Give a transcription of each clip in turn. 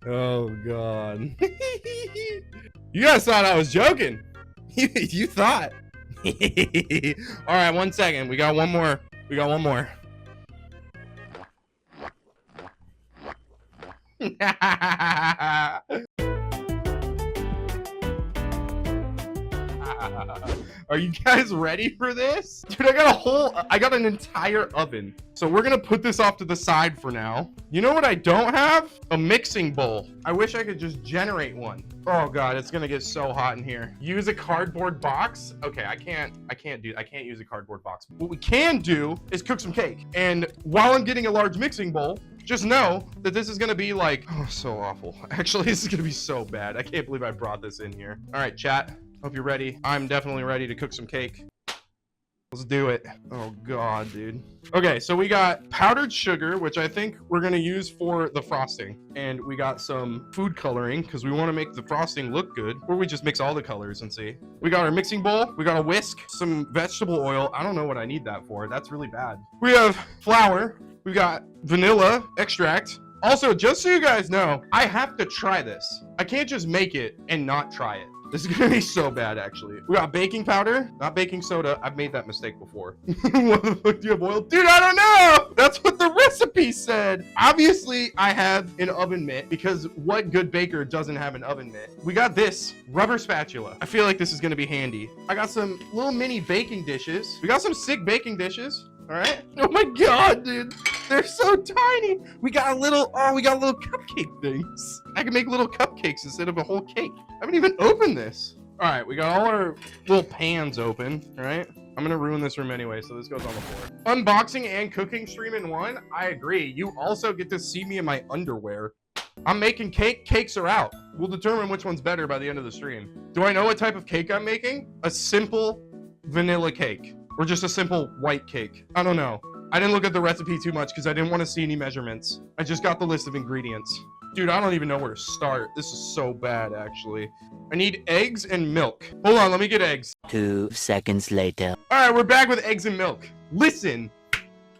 Oh God. You guys thought I was joking. You thought. All right, 1 second. We got one more. We got one more. Are you guys ready for this? Dude, I got an entire oven. So we're gonna put this off to the side for now. You know what I don't have? A mixing bowl. I wish I could just generate one. Oh God, it's gonna get so hot in here. Use a cardboard box. Okay, I can't use a cardboard box. What we can do is cook some cake. And while I'm getting a large mixing bowl, just know that this is gonna be like, oh, so awful. Actually, this is gonna be so bad. I can't believe I brought this in here. All right, chat. Hope you're ready. I'm definitely ready to cook some cake. Let's do it. Oh God, dude. Okay, so we got powdered sugar, which I think we're gonna use for the frosting. And we got some food coloring because we wanna make the frosting look good. Or we just mix all the colors and see. We got our mixing bowl. We got a whisk, some vegetable oil. I don't know what I need that for. That's really bad. We have flour. We got vanilla extract. Also, just so you guys know, I have to try this. I can't just make it and not try it. This is gonna be so bad, actually. We got baking powder, not baking soda. I've made that mistake before. What the fuck do you have oil? Dude, I don't know. That's what the recipe said. Obviously, I have an oven mitt because what good baker doesn't have an oven mitt? We got this rubber spatula. I feel like this is gonna be handy. I got some little mini baking dishes. We got some sick baking dishes. All right. Oh my God, dude. They're so tiny. We got little cupcake things. I can make little cupcakes instead of a whole cake. I haven't even opened this. All right, we got all our little pans open, all right? I'm gonna ruin this room anyway, so this goes on the floor. Unboxing and cooking stream in one. I agree. You also get to see me in my underwear. I'm making cake. Cakes are out. We'll determine which one's better by the end of the stream. Do I know what type of cake I'm making? A simple vanilla cake. Or just a simple white cake. I don't know. I didn't look at the recipe too much because I didn't want to see any measurements. I just got the list of ingredients. Dude, I don't even know where to start. This is so bad, actually. I need eggs and milk. Hold on, let me get eggs. 2 seconds later. All right, we're back with eggs and milk. Listen,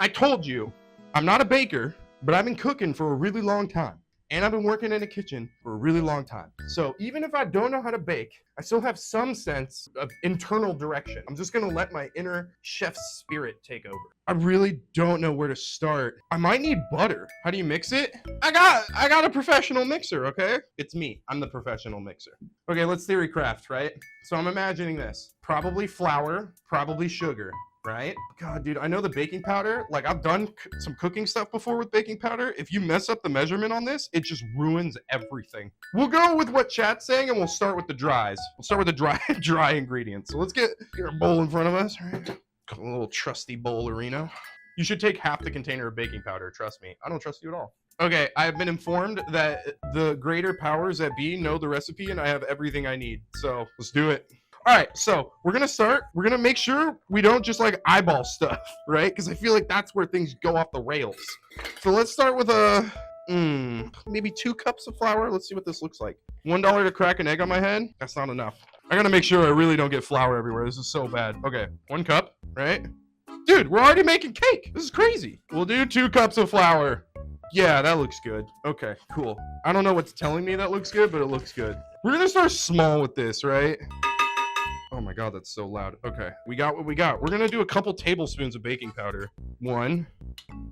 I told you, I'm not a baker, but I've been cooking for a really long time. And I've been working in a kitchen for a really long time. So even if I don't know how to bake, I still have some sense of internal direction. I'm just gonna let my inner chef's spirit take over. I really don't know where to start. I might need butter. How do you mix it? I got a professional mixer, okay? It's me, I'm the professional mixer. Okay, let's theory craft, right? So I'm imagining this. Probably flour, probably sugar. Right? God, dude, I know the baking powder. Like, I've done some cooking stuff before with baking powder. If you mess up the measurement on this, it just ruins everything. We'll go with what chat's saying, and we'll start with the dries. We'll start with the dry ingredients. So let's get a bowl in front of us. All right? A little trusty bowl-erino. You should take half the container of baking powder. Trust me. I don't trust you at all. Okay, I've been informed that the greater powers that be know the recipe, and I have everything I need. So let's do it. All right, so we're gonna start. We're gonna make sure we don't just like eyeball stuff, right? Because I feel like that's where things go off the rails. So let's start with maybe 2 cups of flour. Let's see what this looks like. $1 to crack an egg on my head. That's not enough. I gotta make sure I really don't get flour everywhere. This is so bad. Okay, 1 cup, right? Dude, we're already making cake. This is crazy. We'll do 2 cups of flour. Yeah, that looks good. Okay, cool. I don't know what's telling me that looks good, but it looks good. We're gonna start small with this, right? Oh my God, that's so loud. Okay, we got what we got. We're gonna do a couple tablespoons of baking powder. 1,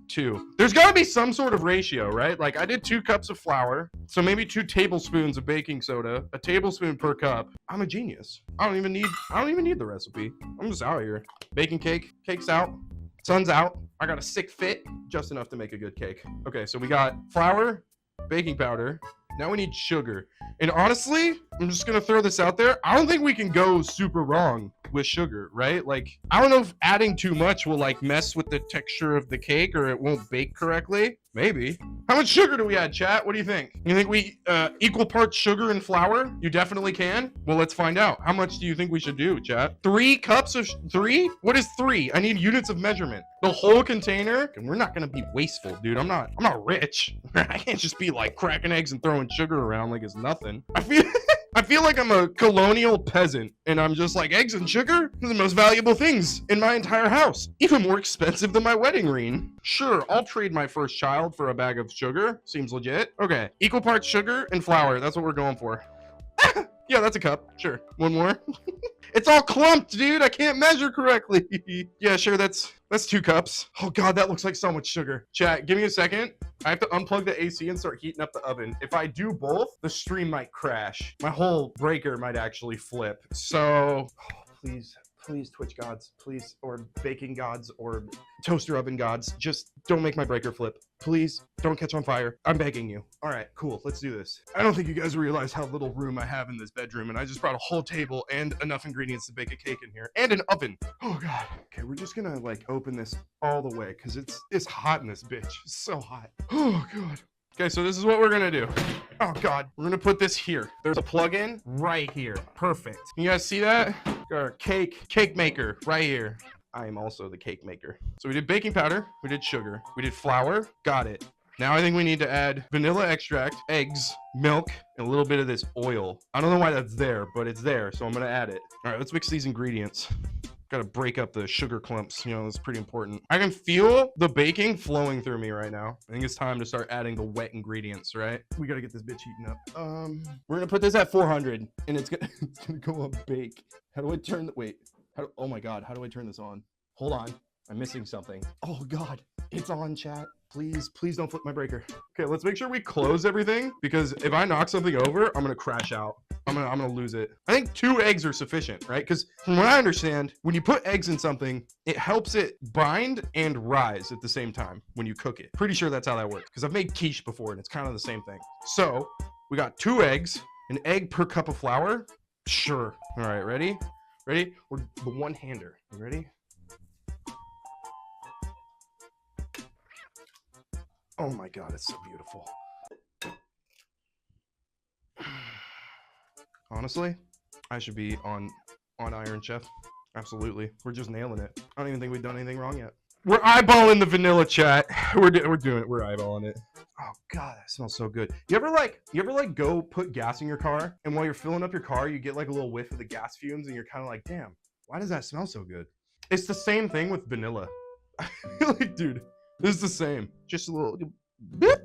2. There's gotta be some sort of ratio, right? Like I did 2 cups of flour, so maybe 2 tablespoons of baking soda, a tablespoon per cup. I'm a genius. I don't even need the recipe. I'm just out here. Baking cake, cake's out, sun's out. I got a sick fit, just enough to make a good cake. Okay, so we got flour, baking powder. Now we need sugar. And honestly, I'm just gonna throw this out there. I don't think we can go super wrong with sugar, right? Like, I don't know if adding too much will like mess with the texture of the cake or it won't bake correctly. Maybe. How much sugar do we add, chat? What do you think? You think we equal parts sugar and flour? You definitely can. Well, let's find out. How much do you think we should do, chat? 3 cups of 3? What is 3? I need units of measurement. The whole container? And we're not gonna be wasteful, dude. I'm not rich. I can't just be like cracking eggs and throwing sugar around like it's nothing. I I feel like I'm a colonial peasant, and I'm just like, eggs and sugar are the most valuable things in my entire house. Even more expensive than my wedding ring. Sure, I'll trade my first child for a bag of sugar. Seems legit. Okay, equal parts sugar and flour. That's what we're going for. Yeah, that's a cup. Sure. One more. It's all clumped, dude. I can't measure correctly. Yeah, sure. That's 2 cups. Oh God, that looks like so much sugar. Chat, give me a second. I have to unplug the AC and start heating up the oven. If I do both, the stream might crash. My whole breaker might actually flip. So, please, Twitch gods, please, or baking gods, or toaster oven gods, just don't make my breaker flip. Please don't catch on fire. I'm begging you. All right, cool. Let's do this. I don't think you guys realize how little room I have in this bedroom, and I just brought a whole table and enough ingredients to bake a cake in here, and an oven. Oh God. Okay, we're just gonna like open this all the way because it's hot in this bitch. It's so hot. Oh God. Okay, so this is what we're gonna do. Oh God, we're gonna put this here. There's a plug-in right here. Perfect. You guys see that? Our cake maker right here. I am also the cake maker. So we did baking powder, we did sugar, we did flour, got it. Now I think we need to add vanilla extract, eggs, milk, and a little bit of this oil. I don't know why that's there, but it's there, so I'm gonna add it. All right, let's mix these ingredients. Gotta break up the sugar clumps, you know, that's pretty important. I can feel the baking flowing through me right now. I think it's time to start adding the wet ingredients, right? We gotta get this bitch heating up. We're gonna put this at 400, and it's gonna go up bake. How do I turn the, wait, oh my God, how do I turn this on? Hold on, I'm missing something. Oh God, it's on, chat. Please don't flip my breaker. Okay, let's make sure we close everything, because if I knock something over, I'm gonna crash out. I'm gonna lose it. I think 2 eggs are sufficient, right? Because from what I understand, when you put eggs in something, it helps it bind and rise at the same time when you cook it. Pretty sure that's how that works, because I've made quiche before and it's kind of the same thing. So we got 2 eggs, an egg per cup of flour. Sure. All right, ready? Ready? We're the one-hander. You ready? Oh my God, it's so beautiful. Honestly, I should be on Iron Chef. Absolutely. We're just nailing it. I don't even think we've done anything wrong yet. We're eyeballing the vanilla, chat. We're doing it. We're eyeballing it. Oh God, that smells so good. You ever like go put gas in your car, and while you're filling up your car, you get like a little whiff of the gas fumes, and you're kind of like, damn, why does that smell so good? It's the same thing with vanilla. I feel like, dude, this is the same. Just a little beep.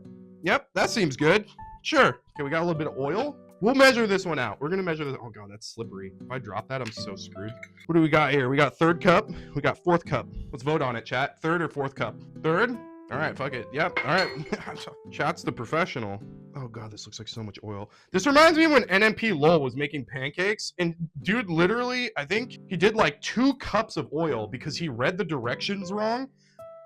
Yep, that seems good. Sure. Okay, we got a little bit of oil. We'll measure this one out. We're gonna measure this. Oh God, that's slippery. If I drop that, I'm so screwed. What do we got here? We got 3rd cup. We got 4th cup. Let's vote on it, chat. 3rd or 4th cup? 3rd? All right, fuck it. Yep. All right. Chat's the professional. Oh God, this looks like so much oil. This reminds me of when NMP Lol was making pancakes, and dude, literally, I think he did like 2 cups of oil because he read the directions wrong,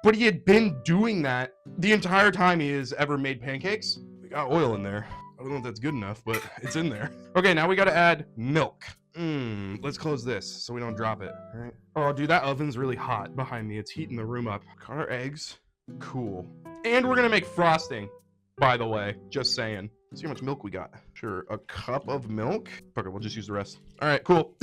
but he had been doing that the entire time he has ever made pancakes. We got oil in there. I don't know if that's good enough, but it's in there. Okay, now we gotta add milk. Let's close this so we don't drop it, all right? Oh, dude, that oven's really hot behind me. It's heating the room up. Got our eggs. Cool. And we're gonna make frosting, by the way. Just saying. See how much milk we got. Sure, a cup of milk. Okay, we'll just use the rest. All right, cool.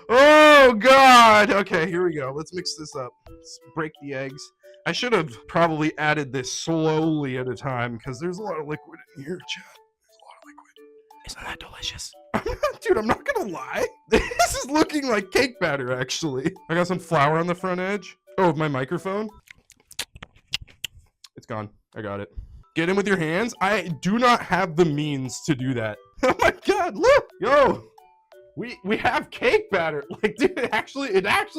Oh God. Okay, here we go. Let's mix this up. Let's break the eggs. I should have probably added this slowly at a time because there's a lot of liquid in here, chat. There's a lot of liquid. Isn't that delicious? Dude, I'm not gonna lie. This is looking like cake batter, actually. I got some flour on the front edge. Oh, my microphone. It's gone. I got it. Get in with your hands. I do not have the means to do that. Oh my God, look. Yo. We have cake batter. Like, dude, it actually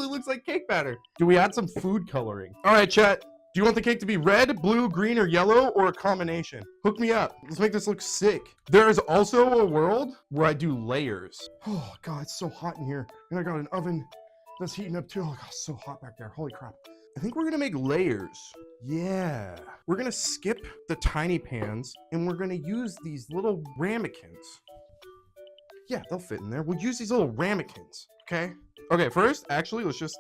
looks like cake batter. Do we add some food coloring? All right, chat. Do you want the cake to be red, blue, green, or yellow, or a combination? Hook me up. Let's make this look sick. There is also a world where I do layers. Oh God, it's so hot in here. And I got an oven that's heating up too. Oh God, it's so hot back there. Holy crap. I think we're gonna make layers. Yeah. We're gonna skip the tiny pans and we're gonna use these little ramekins. Yeah, they'll fit in there. We'll use these little ramekins, okay? Okay, first, actually, let's just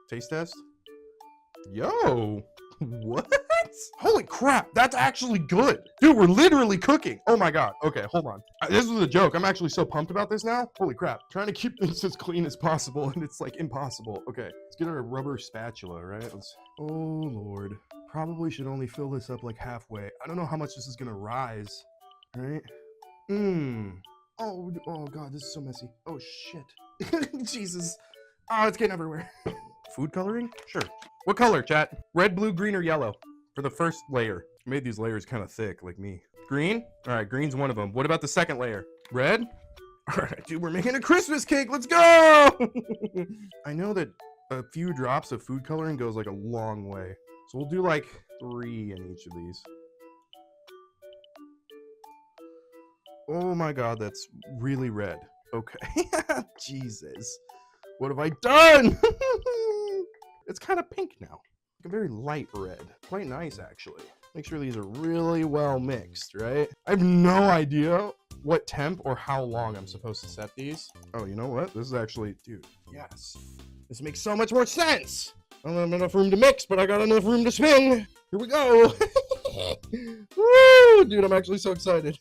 taste test. Yo, what? Holy crap, that's actually good. Dude, we're literally cooking. Oh my God. Okay, hold on. This was a joke. I'm actually so pumped about this now. Holy crap. Trying to keep this as clean as possible, and it's like impossible. Okay, let's get our rubber spatula, right? Oh Lord. Probably should only fill this up like halfway. I don't know how much this is gonna rise, right? Oh God, this is so messy. Oh shit. Jesus. Oh, it's getting everywhere. Food coloring? Sure. What color, chat? Red, blue, green, or yellow? For the first layer. I made these layers kind of thick, like me. Green? All right, green's one of them. What about the second layer? Red? All right, dude, we're making a Christmas cake. Let's go! I know that a few drops of food coloring goes like a long way. So we'll do like 3 in each of these. Oh my God, that's really red. Okay. Jesus. What have I done? It's kind of pink now. Like a very light red. Quite nice, actually. Make sure these are really well mixed, right? I have no idea what temp or how long I'm supposed to set these. Oh, you know what? This is actually, dude, yes. This makes so much more sense. I don't have enough room to mix, but I got enough room to spin. Here we go. Woo! Dude, I'm actually so excited.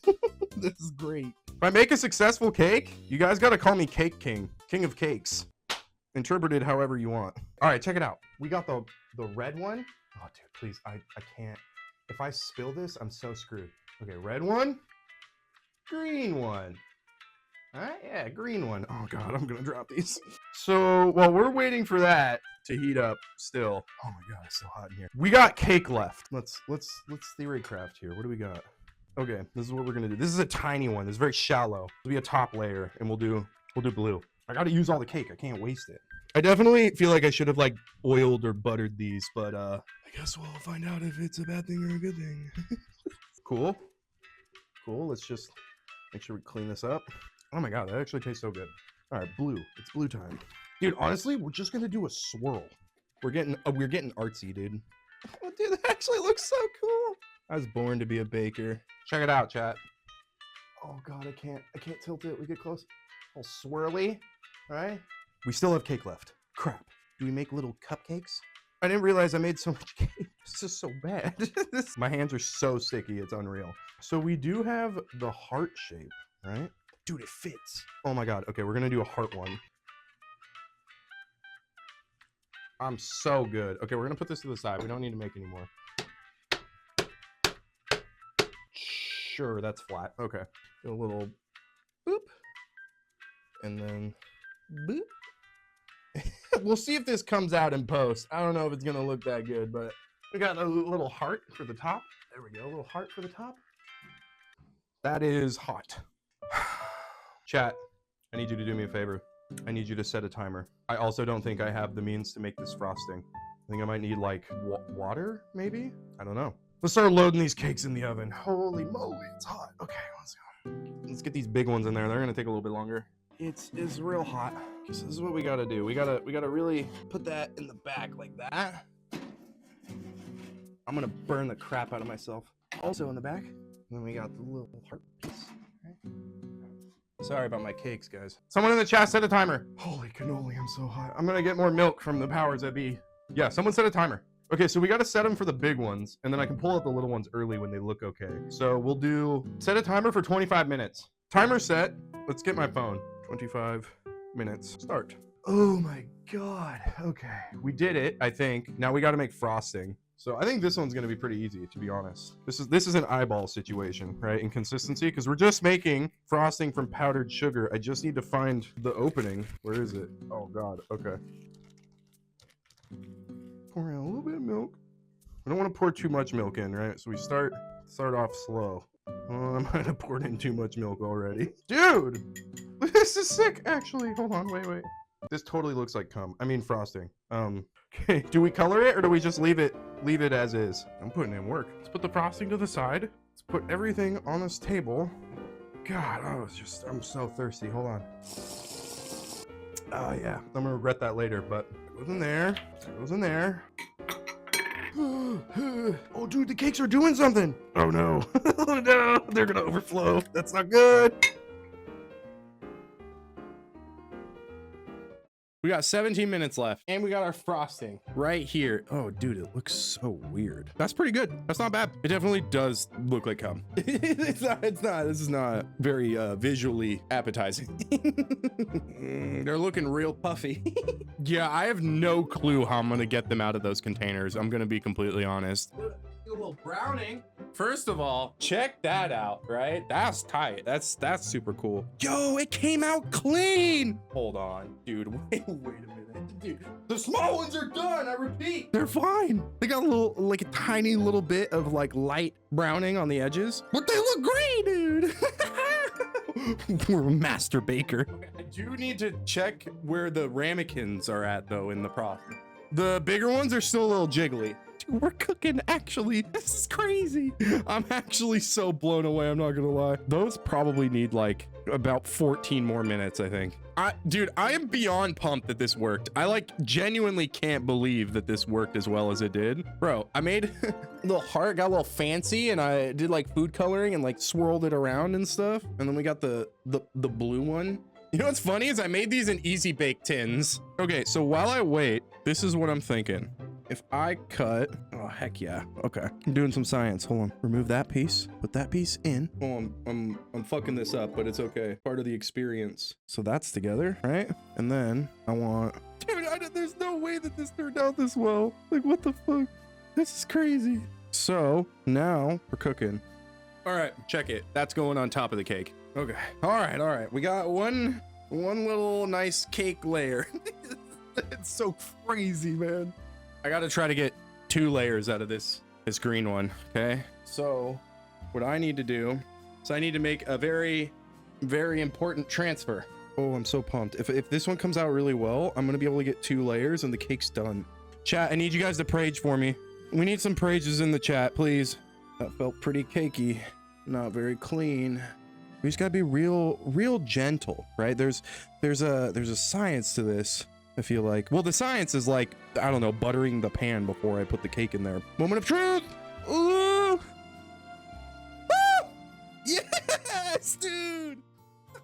This is great. If I make a successful cake, you guys got to call me Cake King. King of cakes. Interpret it however you want. All right, check it out. We got the red one. Oh, dude, please, I can't. If I spill this, I'm so screwed. Okay, red one. Green one. All right, yeah, green one. Oh God, I'm gonna drop these. So while we're waiting for that to heat up still. Oh my God, it's so hot in here. We got cake left. Let's theory craft here. What do we got? Okay, this is what we're gonna do. This is a tiny one. This is very shallow. It'll be a top layer, and we'll do blue. I gotta use all the cake. I can't waste it. I definitely feel like I should have like oiled or buttered these, but I guess we'll find out if it's a bad thing or a good thing. Cool. Let's just make sure we clean this up. Oh my God, that actually tastes so good. All right, blue. It's blue time. Dude, honestly, we're just gonna do a swirl. We're getting artsy, dude. Oh, dude, that actually looks so cool. I was born to be a baker. Check it out, chat. Oh God, I can't tilt it. We get close. All swirly. All right. We still have cake left. Crap. Do we make little cupcakes? I didn't realize I made so much cake. This is so bad. My hands are so sticky. It's unreal. So we do have the heart shape, right? Dude, it fits. Oh my God. Okay, we're gonna do a heart one. I'm so good. Okay, we're gonna put this to the side. We don't need to make any more. Sure, that's flat. Okay. Do a little boop. And then boop. We'll see if this comes out in post. I don't know if it's gonna look that good, but we got a little heart for the top. There we go, a little heart for the top. That is hot. Chat, I need you to do me a favor. I need you to set a timer. I also don't think I have the means to make this frosting. I think I might need like water, maybe? I don't know. Let's start loading these cakes in the oven. Holy moly, it's hot. Okay, let's go. Let's get these big ones in there. They're gonna take a little bit longer. It's real hot. So this is what we gotta do. We gotta really put that in the back like that. I'm gonna burn the crap out of myself. Also in the back. And then we got the little heart piece. Right? Sorry about my cakes, guys. Someone in the chat set a timer. Holy cannoli, I'm so hot. I'm gonna get more milk from the powers that be. Yeah, someone set a timer. Okay, so we gotta set them for the big ones, and then I can pull out the little ones early when they look okay. So we'll do set a timer for 25 minutes. Timer set. Let's get my phone. 25 minutes. Start. Oh my God. Okay, we did it, I think. Now we gotta make frosting. So I think this one's gonna be pretty easy, to be honest. This is an eyeball situation, right? In consistency, because we're just making frosting from powdered sugar. I just need to find the opening. Where is it? Oh God. Okay. Pour in a little bit of milk. We don't want to pour too much milk in, right? So we start off slow. Oh, I might have poured in too much milk already. Dude, this is sick. Actually, hold on, wait. This totally looks like cum. I mean frosting. Okay, do we color it or do we just leave it as is? I'm putting in work. Let's put the frosting to the side. Let's put everything on this table. God, I'm so thirsty. Hold on. Oh yeah, I'm gonna regret that later, but it goes in there. It goes in there. Oh dude, the cakes are doing something. Oh no. Oh no, they're gonna overflow. That's not good. We got 17 minutes left and we got our frosting right here. Oh dude, it looks so weird. That's pretty good. That's not bad. It definitely does look like cum. It's not, this is not very visually appetizing. They're looking real puffy. Yeah, I have no clue how I'm gonna get them out of those containers. I'm gonna be completely honest. Do a little browning. first of all, check that out, right? That's tight. That's super cool. Yo, it came out clean. Hold on, dude. Wait a minute, dude. The small ones are done. I repeat, they're fine. They got a little, like a tiny little bit of like light browning on the edges, but they look great, dude. We're a master baker. Okay, I do need to check where the ramekins are at though in the process. The bigger ones are still a little jiggly. Dude, we're cooking, actually. This is crazy. I'm actually so blown away, I'm not gonna lie. Those probably need like about 14 more minutes, I think. Dude, I am beyond pumped that this worked. I like genuinely can't believe that this worked as well as it did. Bro, I made a little heart, got a little fancy, and I did like food coloring and like swirled it around and stuff. And then we got the blue one. You know what's funny is I made these in easy bake tins. Okay, so while I wait, this is what I'm thinking. If I cut, oh heck yeah, okay. I'm doing some science, hold on. Remove that piece, put that piece in. Oh, I'm fucking this up, but it's okay. Part of the experience. So that's together, right? And then I want, dude, there's no way that this turned out this well. Like what the fuck? This is crazy. So now we're cooking. All right, check it. That's going on top of the cake. Okay, all right. We got one little nice cake layer. It's so crazy, man. I gotta try to get 2 layers out of this green one, okay? So what I need to do is I need to make a very, very important transfer. Oh, I'm so pumped. If this one comes out really well, I'm gonna be able to get 2 layers and the cake's done. Chat, I need you guys to prage for me. We need some prages in the chat, please. That felt pretty cakey, not very clean. We just gotta be real gentle, right? There's a science to this. I feel like, well, the science is like, I don't know, buttering the pan before I put the cake in there. Moment of truth. Ooh. Woo! Yes, dude.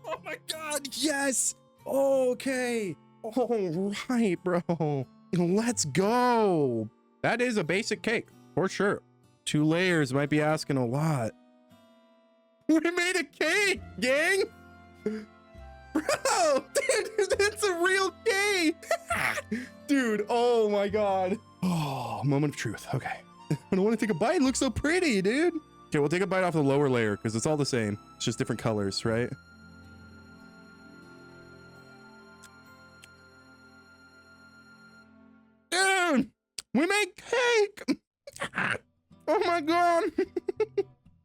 Oh my God. Yes. Okay. All right, bro. Let's go. That is a basic cake for sure. 2 layers might be asking a lot. We made a cake, gang. Bro, dude, it's a real cake. Dude, oh my God. Oh, moment of truth. Okay. I don't want to take a bite. It looks so pretty, dude. Okay, we'll take a bite off the lower layer because it's all the same. It's just different colors, right? Dude, we made cake. Oh my God.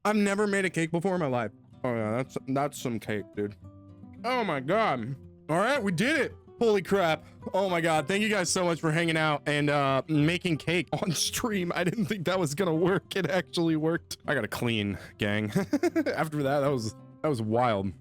I've never made a cake before in my life. Oh yeah, that's some cake, dude. Oh my God. All right, we did it. Holy crap. Oh my God. Thank you guys so much for hanging out and making cake on stream. I didn't think that was gonna work. It actually worked. I gotta clean, gang. After that was wild.